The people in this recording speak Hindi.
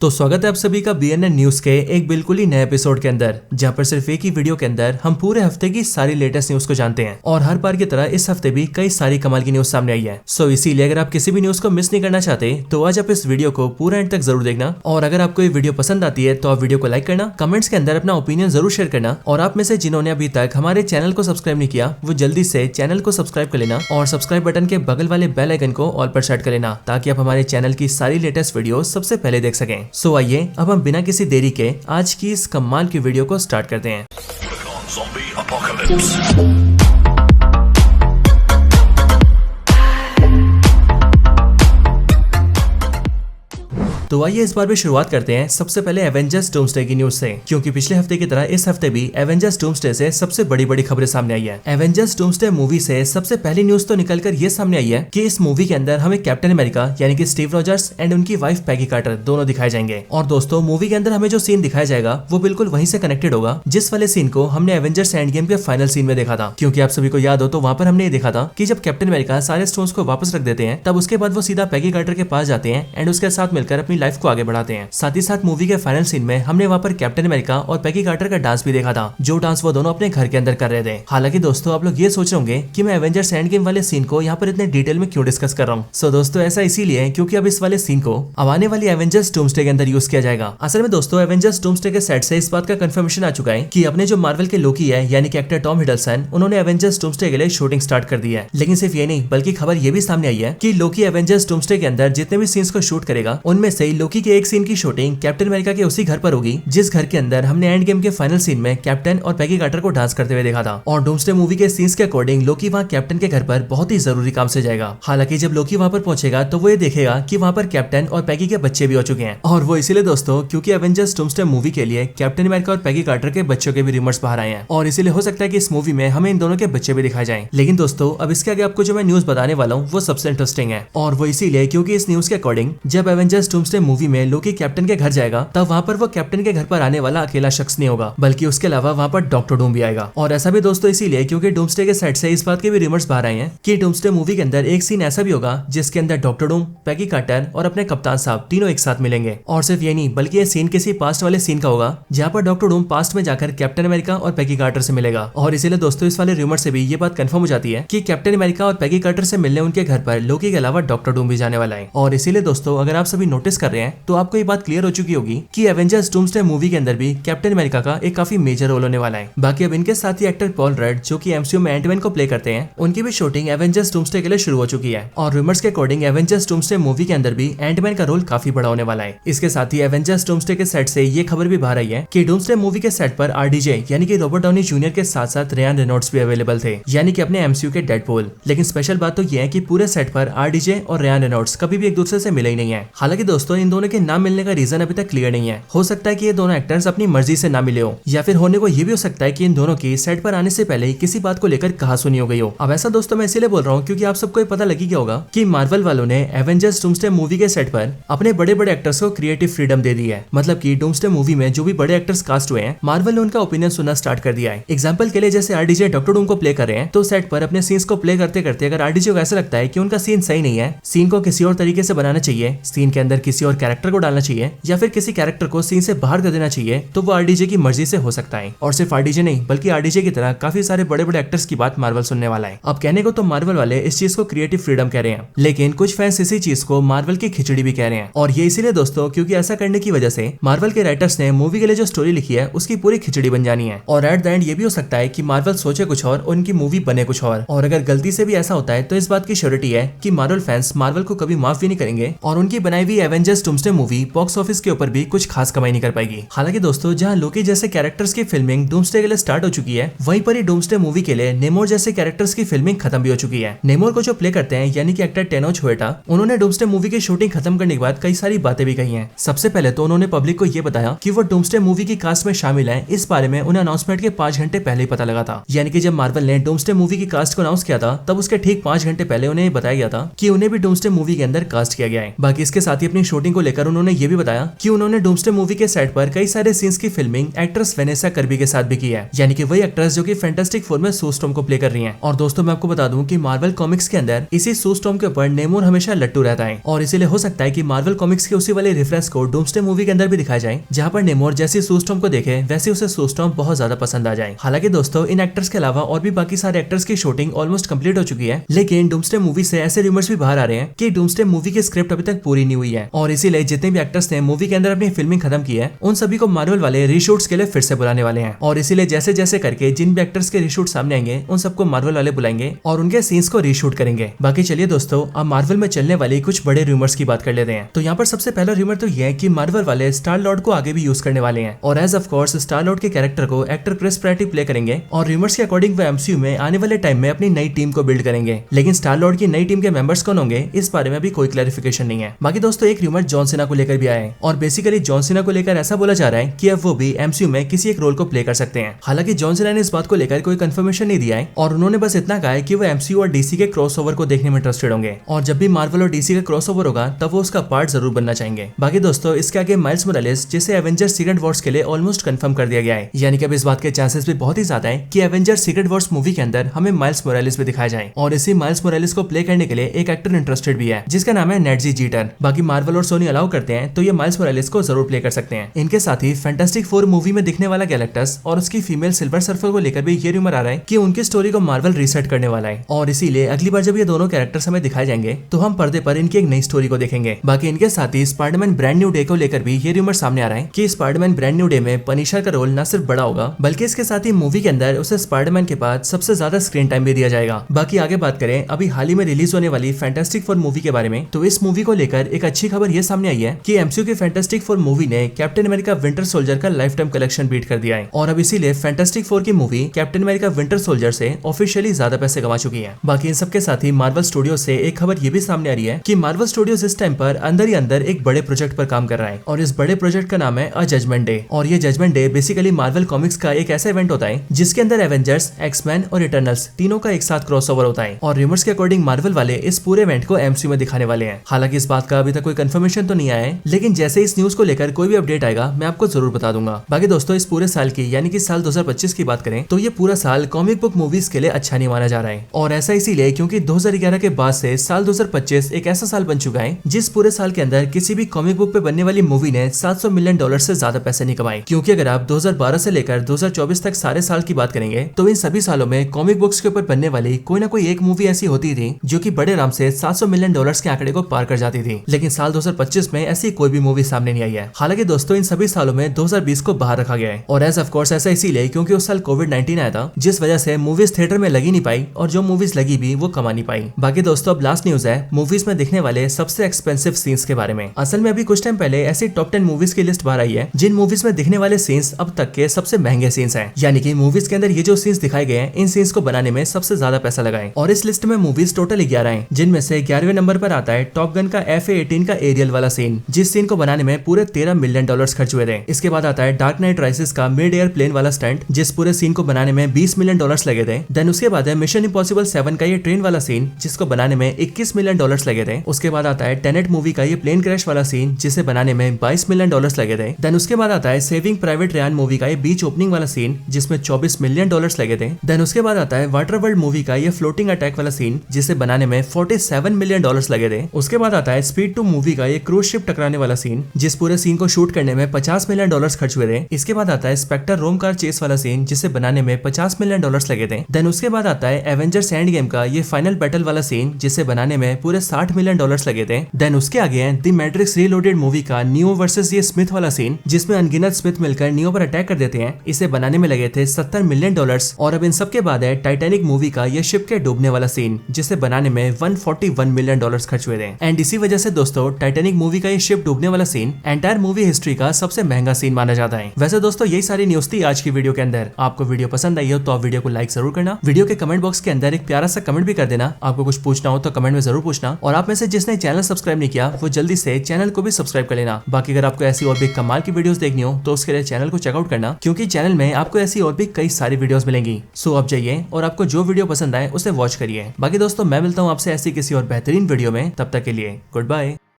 तो स्वागत है आप सभी का BNN न्यूज के एक बिल्कुल ही नए एपिसोड के अंदर, जहां पर सिर्फ एक ही वीडियो के अंदर हम पूरे हफ्ते की सारी लेटेस्ट न्यूज को जानते हैं। और हर बार की तरह इस हफ्ते भी कई सारी कमाल की न्यूज सामने आई है। सो इसीलिए अगर आप किसी भी न्यूज को मिस नहीं करना चाहते तो आज आप इस वीडियो को पूरा एंड तक जरूर देखना। और अगर आपको ये वीडियो पसंद आती है तो आप वीडियो को लाइक करना, कमेंट्स के अंदर अपना ओपिनियन जरूर शेयर करना। और आप में से जिन्होंने अभी तक हमारे चैनल को सब्सक्राइब नहीं किया वो जल्दी से चैनल को सब्सक्राइब कर लेना और सब्सक्राइब बटन के बगल वाले बेल आइकन को ऑल पर सेट कर लेना, ताकि आप हमारे चैनल की सारी लेटेस्ट वीडियो सबसे पहले देख सकें। सो आइए अब हम बिना किसी देरी के आज की इस कमाल की वीडियो को स्टार्ट करते हैं। तो आइए इस बार भी शुरुआत करते हैं सबसे पहले एवेंजर्स डूम्सडे की न्यूज से, क्योंकि पिछले हफ्ते की तरह इस हफ्ते भी एवेंजर्स डूम्सडे से सबसे बड़ी बड़ी खबरें सामने आई है। एवेंजर्स डूम्सडे मूवी से सबसे पहली न्यूज तो निकलकर ये सामने आई है कि इस मूवी के अंदर हमें कैप्टन अमेरिका यानी कि स्टीव रॉजर्स एंड उनकी वाइफ पैगी कार्टर दोनों दिखाए जाएंगे। और दोस्तों मूवी के अंदर हमें जो सीन दिखाया जाएगा वो बिल्कुल वहीं से कनेक्टेड होगा जिस वाले सीन को हमने एवेंजर्स एंड गेम के फाइनल सीन में देखा था। क्योंकि आप सभी को याद हो तो वहां पर हमने ये देखा था कि जब कैप्टन अमेरिका सारे स्टोन्स को वापस रख देते हैं तब उसके बाद वो सीधा पैगी कार्टर के पास जाते हैं एंड उसके साथ मिलकर अपनी लाइफ को आगे बढ़ाते हैं। साथ ही साथ मूवी के फाइनल सीन में हमने वहां पर कैप्टन अमेरिका और पैगी कार्टर का डांस भी देखा था, जो डांस वो दोनों अपने घर के अंदर कर रहे थे। हालांकि दोस्तों आप लोग ये सोच रहे होंगे कि मैं एवेंजर्स एंड गेम वाले सीन को यहाँ पर इतने डिटेल में क्यों डिस्कस कर रहा हूँ। सो दोस्तों ऐसा इसीलिए है क्योंकि अब इस वाले सीन को अब आने वाली एवेंजर्स डूम्सडे के अंदर यूज किया जाएगा। असल में दोस्तों एवेंजर्स डूम्सडे के सेट से इस बात का कंफर्मेशन आ चुका है कि अपने जो मार्वल के लोकी है यानी कि एक्टर टॉम हिडलसन, उन्होंने एवेंजर्स डूम्सडे के लिए शूटिंग स्टार्ट कर दी है। लेकिन सिर्फ ये नहीं बल्कि खबर ये भी सामने आई है कि लोकी एवेंजर्स डूम्सडे के अंदर जितने भी सीन्स को शूट करेगा उनमें से लोकी के एक सीन की शूटिंग कैप्टन अमेरिका के उसी घर पर होगी जिस घर के अंदर हमने एंड गेम के फाइनल सीन में कैप्टन और पैगी कार्टर को डांस करते हुए देखा था। और डूम्सडे मूवी के सीन्स के अकॉर्डिंग लोकी वहां कैप्टन के घर पर बहुत ही जरूरी काम से जाएगा। हालांकि जब लोकी वहां पर पहुंचेगा तो वो ये देखेगा कि वहां पर कैप्टन और पैगी के बच्चे भी हो चुके हैं। और वो इसीलिए दोस्तों क्योंकि एवेंजर्स डूम्सडे मूवी के लिए कैप्टन अमेरिका और पैगी कार्टर के बच्चों के भी रिमर्स बाहर आए हैं और इसीलिए हो सकता है कि इस मूवी में हमें इन दोनों के बच्चे भी दिखाए जाएं। लेकिन दोस्तों अब इसके आगे आपको जो मैं न्यूज बताने वाला हूँ वो सबसे इंटरेस्टिंग है। और वो इसीलिए क्योंकि इस न्यूज के अकॉर्डिंग जब एवेंजर्स डूम्सडे मूवी में लोकी कैप्टन के घर जाएगा तब वहां पर वो कैप्टन के घर पर आने वाला अकेला शख्स नहीं होगा, बल्कि उसके अलावा वहां पर डॉक्टर डूम भी आएगा। और ऐसा भी दोस्तों इसीलिए क्योंकि डूम्सडे के साइड से इस बात के भी रिमर्स बाहर आए हैं कि डूम्सडे मूवी के अंदर एक सीन ऐसा भी होगा जिसके अंदर डॉक्टर डूम, पैगी कार्टर और अपने कप्तान साहब तीनों एक साथ मिलेंगे। और सिर्फ ये नहीं बल्कि ये सीन किसी पास्ट वाले सीन का होगा जहाँ पर डॉक्टर डूम पास्ट में जाकर कैप्टन अमेरिका और पैगी कार्टर से मिलेगा। और इसीलिए दोस्तों इस वाले रिमर से भी ये बात कंफर्म हो जाती है कि कैप्टन अमेरिका और पैगी कार्टर से मिलने उनके घर पर लोकी के अलावा डॉक्टर डूम भी जाने वाला है। और इसीलिए दोस्तों अगर आप सभी नोटिस कर रहे हैं तो आपको ये बात क्लियर हो चुकी होगी कि एवेंजर्स डूम्सडे मूवी के अंदर भी कैप्टन अमेरिका का एक काफी मेजर रोल होने वाला है। बाकी अब इनके साथ ही एक्टर पॉल रड जो कि एमसीयू में एंटमैन को प्ले करते हैं, उनकी भी शूटिंग एवेंजर्स डूम्सडे के लिए शुरू हो चुकी है। और रूमर्स के अकॉर्डिंग एवेंजर्स डूम्सडे मूवी के अंदर भी एंटमैन का रोल काफी बड़ा होने वाला है। इसके साथ ही एवेंजर्स डूम्सडे के सेट से ये खबर भी बाहर आई है कि डूम्सडे मूवी के सेट पर आरडीजे यानी कि रॉबर्ट डाउनी जूनियर के साथ साथ रेयान रेनॉल्ड्स भी अवेलेबल थे, यानी कि अपने एमसीयू के डेडपूल। लेकिन स्पेशल बात तो ये है कि पूरे सेट पर आरडीजे और रेयान रेनॉल्ड्स कभी भी एक दूसरे से मिले ही नहीं है। हालांकि दोस्तों इन दोनों के नाम मिलने का रीजन अभी तक क्लियर नहीं है। हो सकता है कि ये दोनों एक्टर्स अपनी मर्जी से ना मिले हो, या फिर होने को ये भी हो सकता है कि इन दोनों की सेट पर आने से पहले ही किसी बात को लेकर कहासुनी हो गई हो। अब ऐसा दोस्तों मैं इसीलिए बोल रहा हूँ क्योंकि आप सबको पता लगी गया होगा कि मार्वल वालों ने एवेंजर्स डूम्सडे मूवी के सेट पर अपने बड़े बड़े एक्टर्स को क्रिएटिव फ्रीडम दे दी है। मतलब कि डूम्सडे मूवी में जो भी बड़े एक्टर्स कास्ट हुए हैं मार्वल ने उनका ओपिनियन सुनना स्टार्ट कर दिया है। एग्जाम्पल के लिए जैसे आरडीजे डॉक्टर डूम को प्ले कर रहे हैं तो सेट पर अपने सीन्स को प्ले करते करते अगर आरडीजे को ऐसा लगता है कि उनका सीन सही नहीं है, सीन को किसी और तरीके से बनाना चाहिए, सीन के अंदर किसी और कैरेक्टर को डालना चाहिए या फिर किसी कैरेक्टर को सीन से बाहर कर देना चाहिए, तो वो आरडीजे की मर्जी से हो सकता है। और सिर्फ आरडीजे नहीं बल्कि आरडीजे की तरह काफी सारे बड़े बड़े एक्टर्स की बात मार्वल सुनने वाला है। अब कहने को तो मार्वल वाले इस चीज को क्रिएटिव फ्रीडम कह रहे हैं, लेकिन कुछ फैंस इसी चीज को मार्वल की खिचड़ी भी कह रहे हैं। और ये इसीलिए दोस्तों क्योंकि ऐसा करने की वजह से मार्वल के राइटर्स ने मूवी के लिए जो स्टोरी लिखी है उसकी पूरी खिचड़ी बन जानी है। और एट द एंड ये भी हो सकता है कि मार्वल सोचे कुछ और उनकी मूवी बने कुछ और अगर गलती से भी ऐसा होता है तो इस बात की श्योरिटी है कि मार्वल फैंस मार्वल को कभी माफ भी नहीं करेंगे और उनकी बनाई हुई Avengers doomsday movie box office के ऊपर भी कुछ खास कमाई नहीं कर पाएगी। हालांकि दोस्तों जहां लोकी जैसे कैरेक्टर्स की फिल्मिंग डूम्सडे के लिए स्टार्ट हो चुकी है, वहीं पर ही डूम्सडे मूवी के लिए नेमोर जैसे कैरेक्टर्स की फिल्मिंग खत्म भी हो चुकी है। नेमोर को जो प्ले करते हैं यानी कि एक्टर टेनोच हुएटा, उन्होंने डूम्सडे मूवी की शूटिंग खत्म करने के बाद कई सारी बातें भी कही हैं। सबसे पहले तो उन्होंने पब्लिक को ये बताया कि वो डूम्सडे मूवी की कास्ट में शामिल है, इस बारे में उन्हें अनाउंसमेंट के 5 घंटे पहले ही पता लगा था। यानी कि जब मार्वल ने डूम्सडे मूवी की कास्ट को अनाउंस किया था तब उसके ठीक 5 घंटे पहले उन्हें बताया गया था कि उन्हें भी डूम्सडे मूवी के अंदर कास्ट किया गया है। बाकी इसके साथ ही अपनी शूटिंग को लेकर उन्होंने ये भी बताया कि उन्होंने डूम्सडे मूवी के सेट पर कई सारे सीन्स की फिल्मिंग एक्ट्रेस वेनेसा कर्बी के साथ भी की है, यानी कि वही एक्ट्रेस जो कि फैंटास्टिक फोर में सू स्टॉर्म को प्ले कर रही है। और दोस्तों मैं आपको बता दूं कि मार्वल कॉमिक्स के अंदर इसी सू स्टॉर्म के ऊपर नेमोर हमेशा लट्टू रहता है, और इसीलिए हो सकता है कि मार्वल कॉमिक्स के उसी वाले रेफरेंस को डूम्सडे मूवी के अंदर भी दिखाया जाए, जहां पर नेमोर जैसी सू स्टॉर्म को देखे वैसे उसे सू स्टॉर्म बहुत ज्यादा पसंद आ जाए। हालांकि दोस्तों इन एक्टर्स के अलावा और भी बाकी सारे एक्टर्स की शूटिंग ऑलमोस्ट कंप्लीट हो चुकी है, लेकिन डूम्सडे मूवी से ऐसे रूमर्स भी बाहर आ रहे हैं कि डूम्सडे मूवी की स्क्रिप्ट अभी तक पूरी नहीं हुई है, और इसीलिए जितने भी एक्टर्स ने मूवी के अंदर अपनी फिल्मिंग खत्म की है उन सभी को मार्वल वाले रीशूट्स के लिए फिर से बुलाने वाले हैं। और इसीलिए जैसे जैसे करके जिन भी एक्टर्स के रीशूट सामने आएंगे उन सबको मार्वल वाले बुलाएंगे और उनके सीन्स को रीशूट करेंगे। बाकी चलिए दोस्तों अब मार्वल में चलने वाली कुछ बड़े रूमर्स की बात कर लेते हैं। तो यहाँ पर सबसे पहला रूमर तो यह है कि मार्वल वाले स्टार लॉर्ड को आगे भी यूज करने वाले हैं, और as of course Star Lord के कैरेक्टर को एक्टर क्रिस प्रैट प्ले करेंगे, और रूमर्स के अकॉर्डिंग वो एमसीयू में आने वाले टाइम में अपनी नई टीम को बिल्ड करेंगे। लेकिन स्टार लॉर्ड की नई टीम के मेंबर्स कौन होंगे इस बारे में अभी कोई क्लैरिफिकेशन नहीं है। बाकी दोस्तों एक रूमर जॉन सीना को लेकर भी आया है, और बेसिकली जॉन सीना को लेकर ऐसा बोला जा रहा है कि अब वो भी एमसीयू में किसी एक रोल को प्ले कर सकते हैं। हालांकि जॉन सीना ने इस बात को लेकर कोई कंफर्मेशन नहीं दिया है, और उन्होंने बस इतना कहा है कि वो एमसीयू और डीसी के क्रॉसओवर को देखने में इंटरेस्टेड होंगे, और जब भी मार्वल और डीसी का क्रॉसओवर होगा तब वो उसका पार्ट जरूर बनना चाहेंगे। बाकी दोस्तों इसके आगे माइल्स मोरालेस जिसे एवेंजर्स सीक्रेट वॉर्स के लिए ऑलमोस्ट कंफर्म कर दिया गया है, यानी कि अब इस बात के चांसेस भी बहुत ही ज्यादा है कि एवेंजर्स सीक्रेट वॉर्स मूवी के अंदर हमें माइल्स मोरालेस भी दिखाया जाए, और इसी माइल्स मोरालेस को प्ले करने के लिए एक एक्टर इंटरेस्टेड भी है जिसका नाम है नेटजी जीटर। बाकी मार्वल और सोनी अलाउ करते हैं तो ये माइल्स मोरालेस को जरूर प्ले कर सकते हैं। इनके साथ ही फैंटास्टिक फोर मूवी में दिखने वाला गैलेक्टस और उसकी फीमेल सिल्वर सर्फर को लेकर भी ये रूमर आ रहा है कि उनकी स्टोरी को मार्वल रीसेट करने वाला है, और इसीलिए अगली बार जब ये दोनों कैरेक्टर्स हमें दिखाए जाएंगे तो हम पर्दे पर इनकी एक नई स्टोरी को देखेंगे। बाकी इनके साथ ही स्पाइडरमैन ब्रांड न्यू डे को लेकर भी ये रूमर सामने आ रहा है कि स्पाइडरमैन ब्रांड न्यू डे में पनिशर का रोल न सिर्फ बड़ा होगा बल्कि इसके साथ ही मूवी के अंदर उसे स्पाइडरमैन के बाद सबसे ज्यादा स्क्रीन टाइम भी दिया जाएगा। बाकी आगे बात करें अभी हाल ही में रिलीज होने वाली फैंटास्टिक फोर मूवी के बारे में, तो इस मूवी को लेकर एक अच्छी खबर ये सामने आई है कि एमसीयू की फैंटास्टिक फोर मूवी ने कैप्टन अमेरिका विंटर सोल्जर का लाइफ टाइम कलेक्शन बीट कर दिया है, और अब इसीलिए फैंटास्टिक फोर की movie captain America winter soldier से ऑफिशियली ज्यादा पैसे कमा चुकी है। बाकी इन सबके साथ ही मार्वल स्टूडियो से एक खबर ये भी सामने आ रही है कि मार्वल स्टूडियोज इस टाइम पर अंदर ही अंदर एक बड़े प्रोजेक्ट पर काम कर रहा है, और इस बड़े प्रोजेक्ट का नाम है अ जजमेंट डे। और ये judgement day basically Marvel comics का एक ऐसा इवेंट होता है जिसके अंदर एवेंजर्स, एक्समैन और इटर्नल्स तीनों का एक साथ क्रॉसओवर होता है, और रूमर्स के अकॉर्डिंग मार्वल वाले इस पूरे इवेंट को एमसीयू में दिखाने वाले हैं। हालांकि इस बात का अभी तक कोई कंफर्मेशन तो नहीं आया है, लेकिन जैसे इस न्यूज को लेकर कोई भी अपडेट आएगा मैं आपको जरूर बता दूंगा। बाकी दोस्तों इस पूरे साल की यानी कि साल 2025 की बात करें तो ये पूरा साल कॉमिक बुक मूवीज के लिए अच्छा नहीं माना जा रहा है, और ऐसा इसीलिए क्योंकि 2011 के बाद से साल 2025 एक ऐसा साल बन चुका है जिस पूरे साल के अंदर किसी भी कॉमिक बुक पे बनने वाली मूवी ने $700 मिलियन से ज्यादा पैसे नहीं कमाए। क्योंकि अगर आप 2012 से लेकर 2024 तक सारे साल की बात करेंगे तो इन सभी सालों में कॉमिक बुक्स के ऊपर बनने वाली कोई ना कोई एक मूवी ऐसी होती थी जो कि बड़े आराम से $700 मिलियन के आंकड़े को पार कर जाती थी, लेकिन साल 2025 में ऐसी कोई भी मूवी सामने नहीं आई है। हालांकि दोस्तों इन सभी सालों में 2020 को बाहर रखा गया है, और एज ऑफ कोर्स ऐसा इसीलिए क्योंकि उस साल कोविड-19 आया था जिस वजह से मूवीज थिएटर में लगी नहीं पाई, और जो मूवीज लगी भी वो कमा नहीं पाई। बाकी दोस्तों अब लास्ट न्यूज है मूवीज में दिखने वाले सबसे एक्सपेंसिव सीन्स के बारे में। असल में अभी कुछ टाइम पहले ऐसी टॉप 10 मूवीज की लिस्ट बाहर आई है जिन मूवीज में दिखने वाले सीन्स अब तक के सबसे महंगे सीन्स हैं, यानी कि मूवीज के अंदर ये जो सीन्स दिखाए गए हैं इन सीन्स को बनाने में सबसे ज्यादा पैसा लगा है। और इस लिस्ट में मूवीज टोटल 11 हैं, जिनमें से 11वें नंबर पर आता है टॉप गन का FA-18 का एरियल वाला सीन, जिस सीन को बनाने में पूरे $13 मिलियन खर्च हुए थे। इसके बाद आता है डार्क नाइट राइसेस का मिड एयर प्लेन वाला स्टंट, जिस पूरे सीन को बनाने में $20 मिलियन लगे थे। देन उसके बाद है मिशन इम्पॉसिबल 7 का ये ट्रेन वाला सीन, जिसको बनाने में $21 मिलियन लगे थे। उसके बाद आता है टेनेट मूवी का ये प्लेन क्रैश वाला सीन, जिसे बनाने में $22 मिलियन लगे थे। देन उसके बाद आता है सेविंग प्राइवेट रयान मूवी का ये बीच ओपनिंग वाला सीन, जिसमें $24 मिलियन लगे थे। देन उसके बाद आता है वाटर वर्ल्ड मूवी का ये फ्लोटिंग अटैक वाला सीन, जिसे बनाने में $47 मिलियन लगे थे। उसके बाद आता है स्पीड 2 मूवी का ये क्रूज शिप टकराने वाला सीन, जिस पूरे सीन को शूट करने में $50 मिलियन खर्च हुए थे। इसके बाद आता है स्पेक्टर रोम कार चेस वाला सीन, जिसे बनाने में $50 मिलियन लगे थे। देन उसके बाद आता है एवेंजर्स एंड गेम का ये फाइनल बैटल वाला सीन, जिसे बनाने में पूरे $60 मिलियन लगे थे। देन उसके आगे है द मैट्रिक्स रीलोडेड मूवी का नियो वर्सेस ये स्मिथ वाला सीन, जिसमें अनगिनत स्मिथ मिलकर नियो पर अटैक कर देते हैं। इसे बनाने में लगे थे $70 मिलियन। और अब इन सबके बाद है टाइटैनिक मूवी का ये शिप के डूबने वाला सीन, जिसे बनाने में $141 मिलियन खर्च हुए थे। एंड इसी वजह से दोस्तों टाइटैनिक मूवी का ये शिप डूबने वाला सीन एंटायर मूवी हिस्ट्री का सबसे महंगा सीन माना जाता है। वैसे दोस्तों यही सारी न्यूज थी आज की वीडियो के अंदर। आपको वीडियो पसंद आई हो तो आप वीडियो को लाइक जरूर करना, वीडियो के कमेंट बॉक्स के अंदर एक प्यारा सा कमेंट भी कर देना। आपको कुछ पूछना हो तो कमेंट में जरूर पूछना, और आप में से जिसने चैनल सब्सक्राइब नहीं किया वो जल्दी से चैनल को भी सब्सक्राइब कर लेना। बाकी अगर आपको ऐसी और भी कमाल की वीडियोस देखनी हो तो उसके लिए चैनल को चेकआउट करना, क्योंकि चैनल में आपको ऐसी और भी कई सारी वीडियोस मिलेंगी। सो आप जाइए और आपको जो वीडियो पसंद आए उसे वॉच करिए। बाकी दोस्तों मैं मिलता हूँ आपसे ऐसी किसी और बेहतरीन वीडियो में, तब तक के लिए गुड बाय।